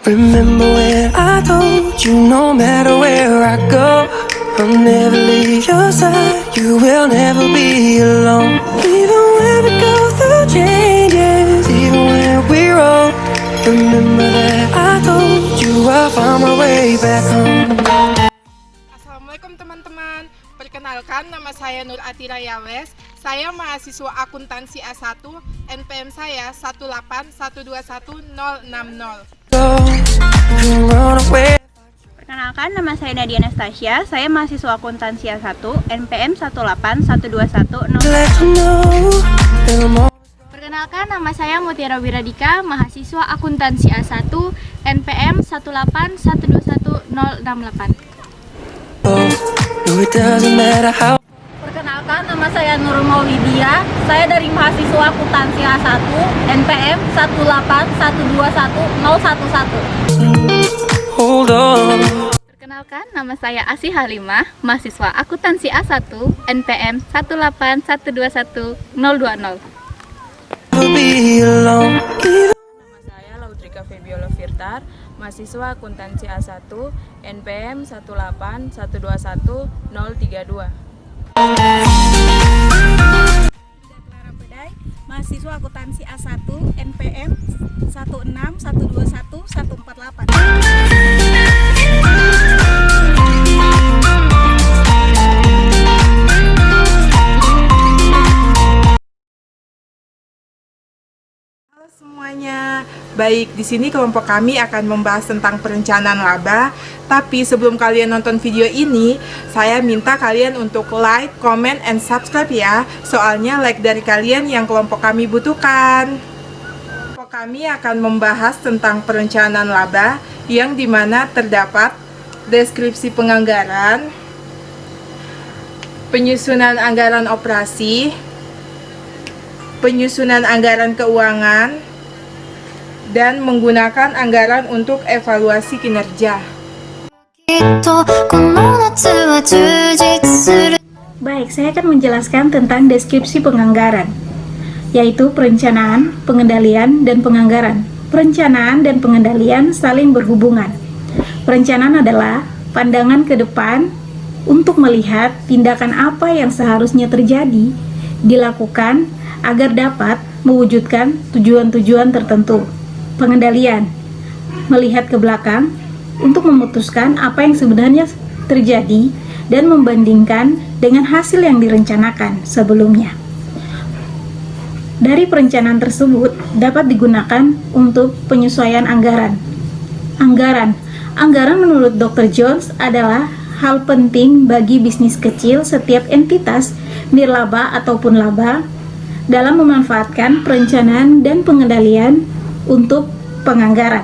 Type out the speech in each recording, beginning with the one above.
Remember when I told you no matter where I go, I'll never leave your side, you will never be alone. Even when we go through changes, even when we're old, remember that I told you I'll find my way back home. Assalamualaikum teman-teman. Perkenalkan, nama saya Nur Atira Yawes. Saya mahasiswa akuntansi A1, NPM saya 181210060. Perkenalkan, nama saya Nadia Anastasia. Saya mahasiswa akuntansi A1, NPM 1812100. Perkenalkan, nama saya Mutiara Wiradika, mahasiswa akuntansi A1, NPM 181210068. Perkenalkan, nama saya Nurul Maulidia. Saya dari mahasiswa akuntansi A1, NPM 1810111. Perkenalkan, nama saya Asih Halimah, mahasiswa akuntansi A1, NPM 181210020. Saya Laudrika Febiola Firtar, mahasiswa akuntansi A1, NPM 181210032. Clara Bedai, mahasiswa akuntansi A1, NPM 161211148. Semuanya, baik, di sini kelompok kami akan membahas tentang perencanaan laba. Tapi sebelum kalian nonton video ini, saya minta kalian untuk like, comment, and subscribe ya. Soalnya like dari kalian yang kelompok kami butuhkan. Kelompok kami akan membahas tentang perencanaan laba, yang dimana terdapat deskripsi penganggaran, penyusunan anggaran operasi, penyusunan anggaran keuangan, dan menggunakan anggaran untuk evaluasi kinerja. Baik, saya akan menjelaskan tentang deskripsi penganggaran, yaitu perencanaan, pengendalian, dan penganggaran. Perencanaan dan pengendalian saling berhubungan. Perencanaan adalah pandangan ke depan untuk melihat tindakan apa yang seharusnya terjadi, dilakukan agar dapat mewujudkan tujuan-tujuan tertentu. Pengendalian, melihat ke belakang untuk memutuskan apa yang sebenarnya terjadi dan membandingkan dengan hasil yang direncanakan sebelumnya. Dari perencanaan tersebut dapat digunakan untuk penyesuaian anggaran. Anggaran menurut Dr. Jones adalah hal penting bagi bisnis kecil setiap entitas, nirlaba ataupun laba, dalam memanfaatkan perencanaan dan pengendalian untuk penganggaran.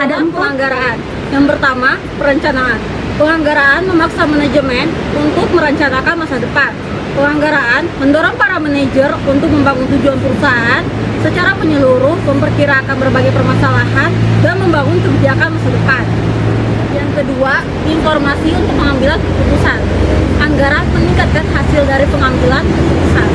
Ada penganggaran. Yang pertama, perencanaan. Penganggaran memaksa manajemen untuk merencanakan masa depan. Penganggaran mendorong para manajer untuk membangun tujuan perusahaan secara menyeluruh, memperkirakan berbagai permasalahan, dan membangun kebijakan masa depan. Yang kedua, informasi untuk pengambilan keputusan. Anggaran meningkatkan hasil dari pengambilan keputusan.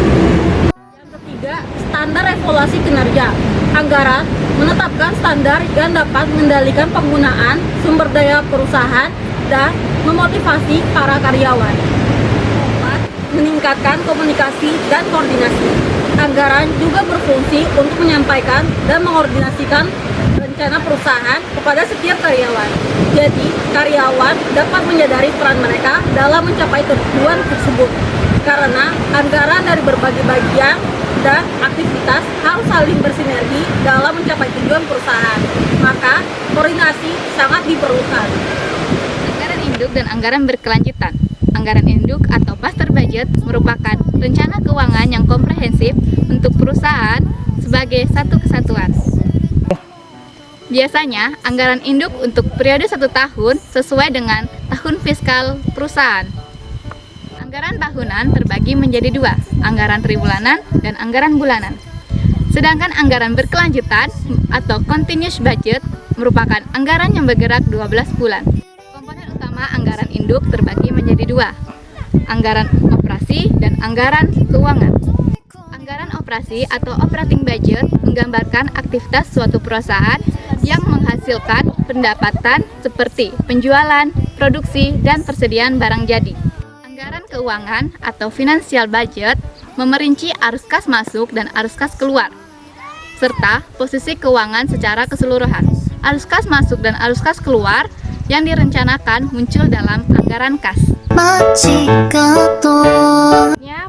Yang ketiga, standar evaluasi kinerja. Anggaran menetapkan standar yang dapat mengendalikan penggunaan sumber daya perusahaan dan memotivasi para karyawan. Keempat, meningkatkan komunikasi dan koordinasi. Anggaran juga berfungsi untuk menyampaikan dan mengkoordinasikan rencana perusahaan kepada setiap karyawan. Jadi, karyawan dapat menyadari peran mereka dalam mencapai tujuan tersebut. Karena anggaran dari berbagai bagian dan aktivitas harus saling bersinergi dalam mencapai tujuan perusahaan. Maka, koordinasi sangat diperlukan. Anggaran induk dan anggaran berkelanjutan. Anggaran induk atau master budget merupakan rencana keuangan yang komprehensif untuk perusahaan sebagai satu kesatuan. Biasanya, anggaran induk untuk periode 1 tahun sesuai dengan tahun fiskal perusahaan. Anggaran tahunan terbagi menjadi 2, anggaran tribulanan dan anggaran bulanan. Sedangkan anggaran berkelanjutan atau continuous budget merupakan anggaran yang bergerak 12 bulan. Komponen utama anggaran induk terbagi menjadi 2, anggaran operasi dan anggaran keuangan. Anggaran operasi atau operating budget menggambarkan aktivitas suatu perusahaan yang menghasilkan pendapatan seperti penjualan, produksi, dan persediaan barang jadi. Anggaran keuangan atau financial budget memerinci arus kas masuk dan arus kas keluar, serta posisi keuangan secara keseluruhan. Arus kas masuk dan arus kas keluar yang direncanakan muncul dalam anggaran kas.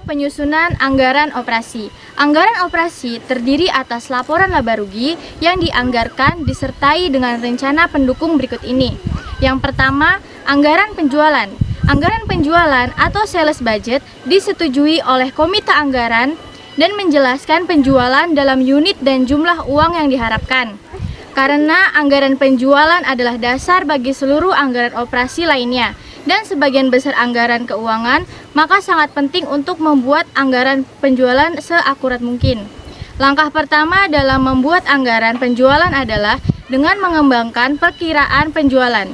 Penyusunan anggaran operasi. Anggaran operasi terdiri atas laporan laba rugi yang dianggarkan disertai dengan rencana pendukung berikut ini. Yang pertama, anggaran penjualan. Anggaran penjualan atau sales budget disetujui oleh komite anggaran dan menjelaskan penjualan dalam unit dan jumlah uang yang diharapkan. Karena anggaran penjualan adalah dasar bagi seluruh anggaran operasi lainnya dan sebagian besar anggaran keuangan, maka sangat penting untuk membuat anggaran penjualan seakurat mungkin. Langkah pertama dalam membuat anggaran penjualan adalah dengan mengembangkan perkiraan penjualan.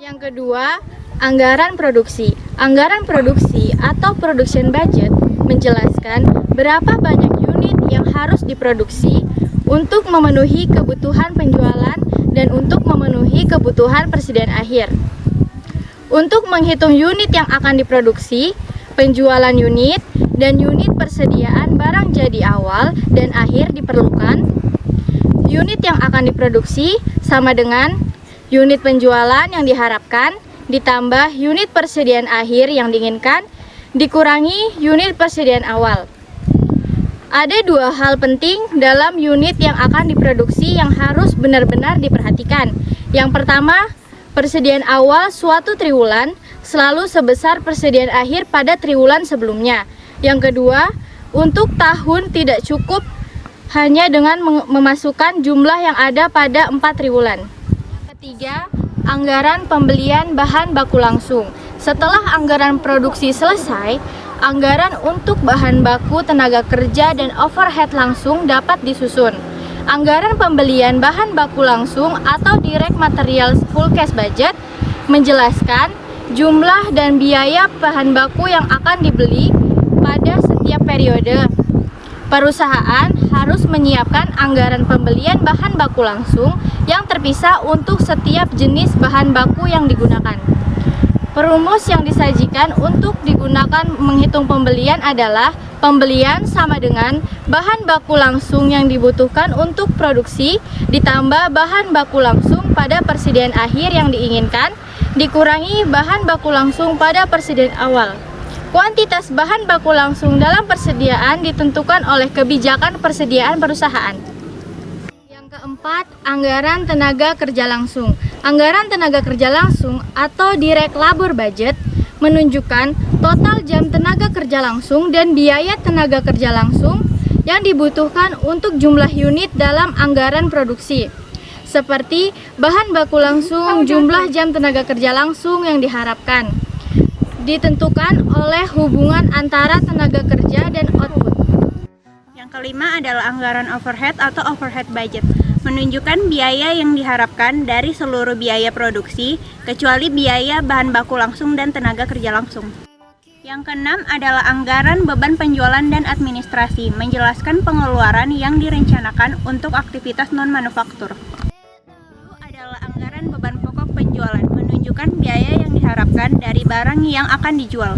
Yang kedua, anggaran produksi. Anggaran produksi atau production budget menjelaskan berapa banyak unit yang harus diproduksi untuk memenuhi kebutuhan penjualan dan untuk memenuhi kebutuhan persediaan akhir. Untuk menghitung unit yang akan diproduksi, penjualan unit, dan unit persediaan barang jadi awal dan akhir diperlukan. Unit yang akan diproduksi sama dengan unit penjualan yang diharapkan ditambah unit persediaan akhir yang diinginkan dikurangi unit persediaan awal. Ada dua hal penting dalam unit yang akan diproduksi yang harus benar-benar diperhatikan. Yang pertama, persediaan awal suatu triwulan selalu sebesar persediaan akhir pada triwulan sebelumnya. Yang kedua, untuk tahun tidak cukup hanya dengan memasukkan jumlah yang ada pada 4 triwulan. Ketiga, anggaran pembelian bahan baku langsung. Setelah anggaran produksi selesai, anggaran untuk bahan baku, tenaga kerja, dan overhead langsung dapat disusun. Anggaran pembelian bahan baku langsung atau direct materials full cash budget menjelaskan jumlah dan biaya bahan baku yang akan dibeli pada setiap periode. Perusahaan harus menyiapkan anggaran pembelian bahan baku langsung yang terpisah untuk setiap jenis bahan baku yang digunakan. Perumus yang disajikan untuk digunakan menghitung pembelian adalah pembelian sama dengan bahan baku langsung yang dibutuhkan untuk produksi ditambah bahan baku langsung pada persediaan akhir yang diinginkan dikurangi bahan baku langsung pada persediaan awal. Kuantitas bahan baku langsung dalam persediaan ditentukan oleh kebijakan persediaan perusahaan. Keempat, anggaran tenaga kerja langsung. Anggaran tenaga kerja langsung atau direct labor budget menunjukkan total jam tenaga kerja langsung dan biaya tenaga kerja langsung yang dibutuhkan untuk jumlah unit dalam anggaran produksi. Seperti bahan baku langsung, jumlah jam tenaga kerja langsung yang diharapkan. Ditentukan oleh hubungan antara tenaga kerja dan output. Yang kelima adalah anggaran overhead atau overhead budget. Menunjukkan biaya yang diharapkan dari seluruh biaya produksi, kecuali biaya bahan baku langsung dan tenaga kerja langsung. Yang keenam adalah anggaran beban penjualan dan administrasi, menjelaskan pengeluaran yang direncanakan untuk aktivitas non-manufaktur. Itu adalah anggaran beban pokok penjualan, menunjukkan biaya yang diharapkan dari barang yang akan dijual.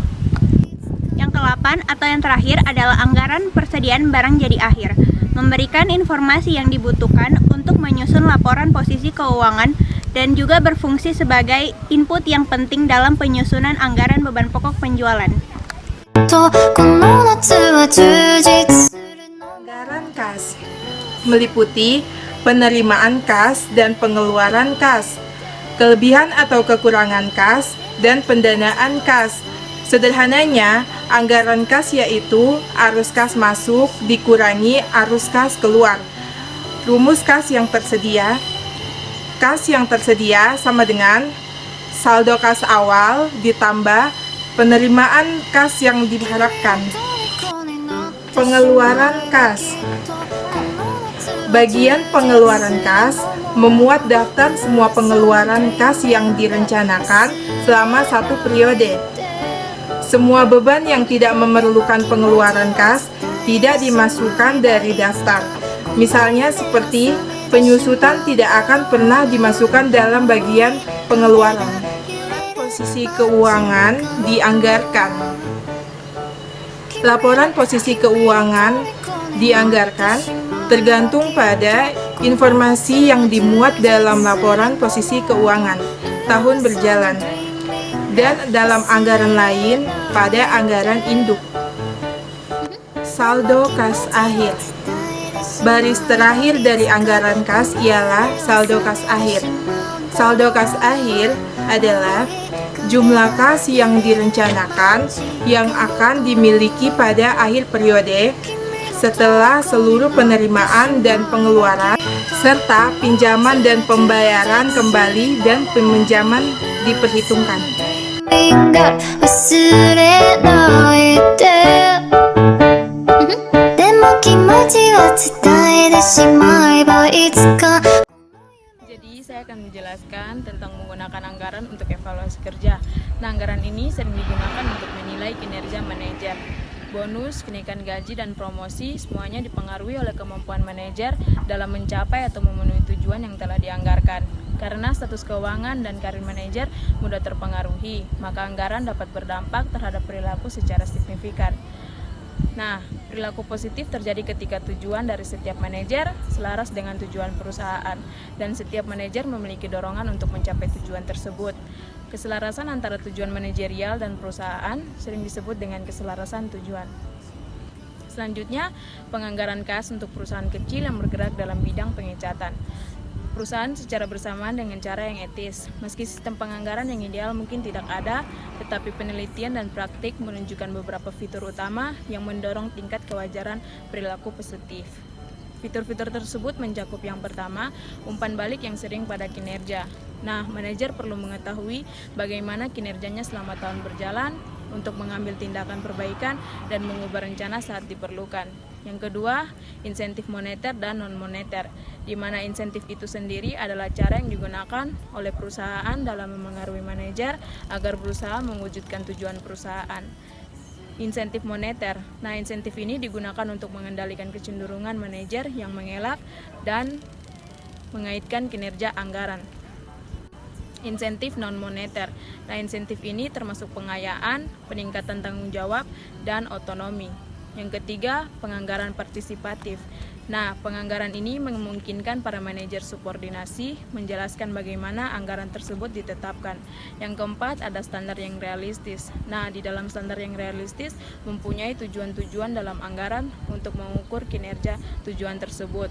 Yang ke-8 atau yang terakhir adalah anggaran persediaan barang jadi akhir, memberikan informasi yang dibutuhkan untuk menyusun laporan posisi keuangan dan juga berfungsi sebagai input yang penting dalam penyusunan anggaran beban pokok penjualan. Anggaran kas meliputi penerimaan kas dan pengeluaran kas, kelebihan atau kekurangan kas, dan pendanaan kas. Sederhananya, anggaran kas yaitu arus kas masuk dikurangi arus kas keluar. Rumus kas yang tersedia. Kas yang tersedia sama dengan saldo kas awal ditambah penerimaan kas yang diharapkan. Pengeluaran kas. Bagian pengeluaran kas memuat daftar semua pengeluaran kas yang direncanakan selama satu periode. Semua beban yang tidak memerlukan pengeluaran kas tidak dimasukkan dari daftar. Misalnya seperti penyusutan tidak akan pernah dimasukkan dalam bagian pengeluaran. Posisi keuangan dianggarkan. Laporan posisi keuangan dianggarkan tergantung pada informasi yang dimuat dalam laporan posisi keuangan tahun berjalan dan dalam anggaran lain pada anggaran induk. Saldo kas akhir. Baris terakhir dari anggaran kas ialah saldo kas akhir. Saldo kas akhir adalah jumlah kas yang direncanakan yang akan dimiliki pada akhir periode setelah seluruh penerimaan dan pengeluaran serta pinjaman dan pembayaran kembali dan peminjaman diperhitungkan. Jadi saya akan menjelaskan tentang menggunakan anggaran untuk evaluasi kerja. Nah, anggaran ini sering digunakan untuk menilai kinerja manajer. Bonus, kenaikan gaji, dan promosi semuanya dipengaruhi oleh kemampuan manajer dalam mencapai atau memenuhi tujuan yang telah dianggarkan. Karena status keuangan dan karir manajer mudah terpengaruhi, maka anggaran dapat berdampak terhadap perilaku secara signifikan. Nah, perilaku positif terjadi ketika tujuan dari setiap manajer selaras dengan tujuan perusahaan, dan setiap manajer memiliki dorongan untuk mencapai tujuan tersebut. Keselarasan antara tujuan manajerial dan perusahaan sering disebut dengan keselarasan tujuan. Selanjutnya, penganggaran kas untuk perusahaan kecil yang bergerak dalam bidang pengecatan. Perusahaan secara bersamaan dengan cara yang etis. Meski sistem penganggaran yang ideal mungkin tidak ada, tetapi penelitian dan praktik menunjukkan beberapa fitur utama yang mendorong tingkat kewajaran perilaku positif. Fitur-fitur tersebut mencakup yang pertama, umpan balik yang sering pada kinerja. Nah, manajer perlu mengetahui bagaimana kinerjanya selama tahun berjalan untuk mengambil tindakan perbaikan dan mengubah rencana saat diperlukan. Yang kedua, insentif moneter dan non-moneter, di mana insentif itu sendiri adalah cara yang digunakan oleh perusahaan dalam memengaruhi manajer agar berusaha mewujudkan tujuan perusahaan. Insentif moneter. Nah, insentif ini digunakan untuk mengendalikan kecenderungan manajer yang mengelak dan mengaitkan kinerja anggaran. Insentif non-moneter. Nah, insentif ini termasuk pengayaan, peningkatan tanggung jawab, dan otonomi. Yang ketiga, penganggaran partisipatif. Nah, penganggaran ini memungkinkan para manajer subordinasi menjelaskan bagaimana anggaran tersebut ditetapkan. Yang keempat, ada standar yang realistis. Nah, di dalam standar yang realistis mempunyai tujuan-tujuan dalam anggaran untuk mengukur kinerja tujuan tersebut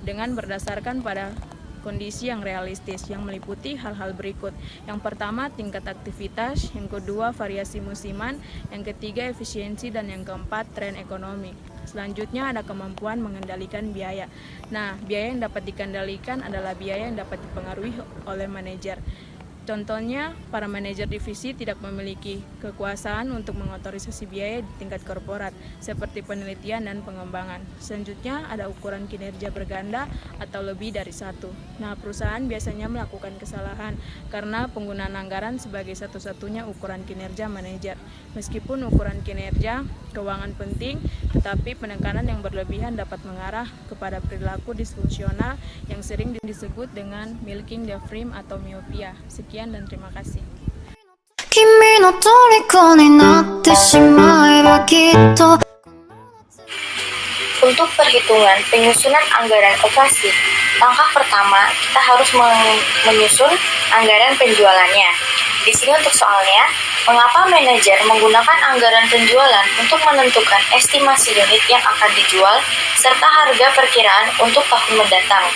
dengan berdasarkan pada kondisi yang realistis yang meliputi hal-hal berikut. Yang pertama, tingkat aktivitas, yang kedua, variasi musiman, yang ketiga, efisiensi, dan yang keempat, tren ekonomi. Selanjutnya ada kemampuan mengendalikan biaya. Nah, biaya yang dapat dikendalikan adalah biaya yang dapat dipengaruhi oleh manajer. Contohnya, para manajer divisi tidak memiliki kekuasaan untuk mengotorisasi biaya di tingkat korporat, seperti penelitian dan pengembangan. Selanjutnya, ada ukuran kinerja berganda atau lebih dari satu. Nah, perusahaan biasanya melakukan kesalahan karena penggunaan anggaran sebagai satu-satunya ukuran kinerja manajer. Meskipun ukuran kinerja keuangan penting, tetapi penekanan yang berlebihan dapat mengarah kepada perilaku disfungsional yang sering disebut dengan milking the frame atau miopia. Sekian dan terima kasih. Untuk perhitungan penyusunan anggaran operasi, langkah pertama kita harus menyusun anggaran penjualannya. Di sini untuk soalnya, mengapa manajer menggunakan anggaran penjualan untuk menentukan estimasi unit yang akan dijual serta harga perkiraan untuk tahun mendatang.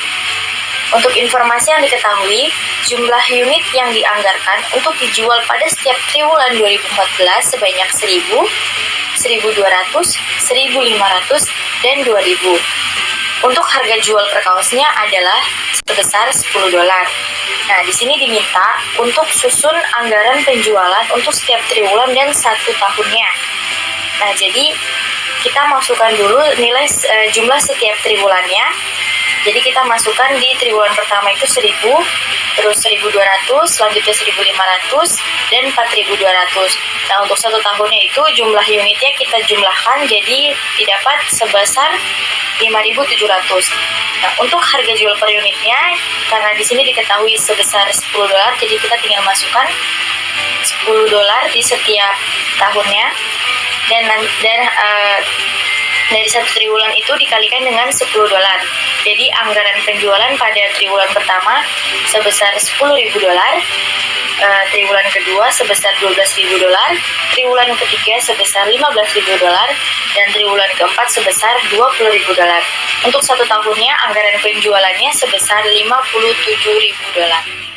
Untuk informasi yang diketahui, jumlah unit yang dianggarkan untuk dijual pada setiap triwulan 2014 sebanyak 1.000, 1.200, 1.500, dan 2.000. Untuk harga jual per kaosnya adalah sebesar $10. Nah, di sini diminta untuk susun anggaran penjualan untuk setiap triwulan dan 1 tahunnya. Nah, jadi kita masukkan dulu nilai jumlah setiap triwulannya. Jadi kita masukkan di triwulan pertama itu 1.000, terus terus 1.200, selanjutnya 1.500, dan 4.200. Nah, untuk 1 tahunnya itu jumlah unitnya kita jumlahkan jadi didapat sebesar 5.700. Nah, untuk harga jual per unitnya, karena di sini diketahui sebesar $10, jadi kita tinggal masukkan $10 di setiap tahunnya, dan dari 1 triwulan itu dikalikan dengan $10. Jadi anggaran penjualan pada triwulan pertama sebesar $10.000, triwulan kedua sebesar $12.000, triwulan ketiga sebesar $15.000, dan triwulan keempat sebesar $20.000. Untuk 1 tahunnya anggaran penjualannya sebesar $57.000.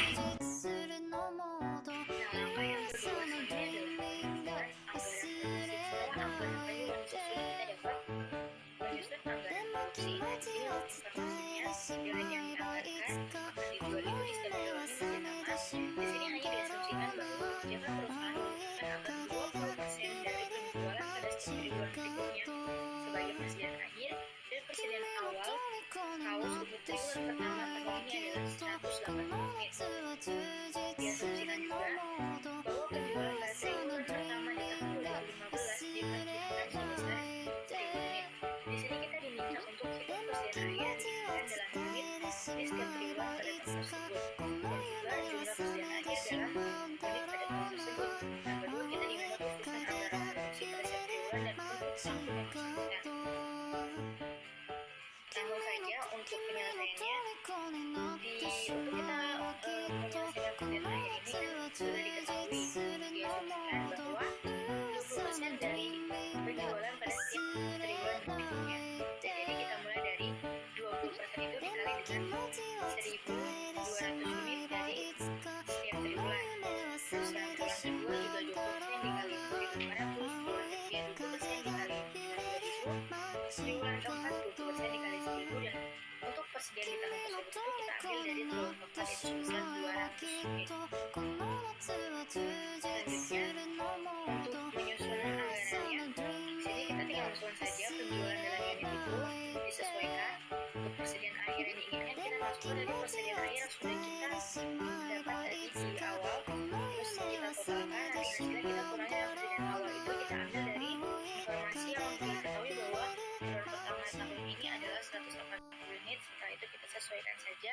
Sebagai persediaan akhir dan persediaan awal kaos untuk triwulan pertama tahun ini adalah 108 unit. Diasumsikan juga bahwa penjualan pada triwulan pertama di tahun 2015 diperkirakan sebesar 1.000 unit. Di sini kita diminta untuk hitung persediaan akhir dan dalam unit di setiap triwulan pada tahun tersebut. Dan juga jumlah persediaan akhir dalam unit pada tahun tersebut. Yang kedua, kita diminta menyusun anggaran produksi pada setiap triwulan dan untuk tahun yang bersangkutan. Langsung saja untuk penyelesaiannya, untuk kita menyelesaikan persediaan akhir ini sudah diketahui diasumsikan bahwa 20% dari penjualan pada setiap triwulan berikutnya. Jadi kita mulai dari 20% itu dikali dengan 1.200 unit dari setiap triwulan. Terus triwulan kedua juga 20% dikali 1.500, triwulan ketiga 20% dikali 5.000, triwulan keempat 20% dikali 1.000, dan untuk persediaan di tahun tersebut itu kita ambil dari triwulan keempat itu sebesar 200 unit. Selanjutnya, untuk penyusunan anggarannya, di sini kita tinggal masukkan saja penjualan dalam unit itu disesuaikan. Untuk persediaan akhir yang diinginkan kita masukkan dari persediaan akhir yang sudah kita dapat tadi di awal, terus kita totalkan, nanti hasilnya kita kurangi dari persediaan awal itu kita ambil dari informasi yang diketahui bahwa triwulan pertama tahun ini adalah 180 unit. Setelah itu kita sesuaikan saja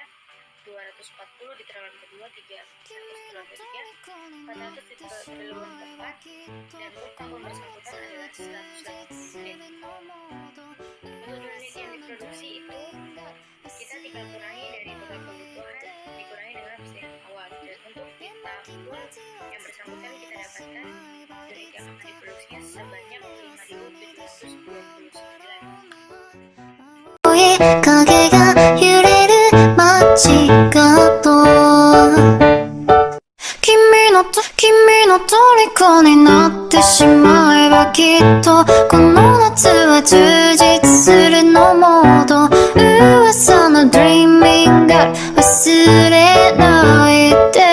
240 di triwulan kedua, 300 di triwulan ketiga, 400 di triwulan keempat, dan untuk tahun bersangkutan adalah 180 unit. Untuk unit yang diproduksi itu kita tinggal kurangi dari total kebutuhan dikurangi dengan persediaan awal, dan untuk di tahun yang bersangkutan kita dapatkan unit yang akan diproduksinya sebanyak 5.729. 影が揺れる街角君の虜になってしまえばきっとこの夏は充実するのモード噂の Dreaming Girl 忘れないで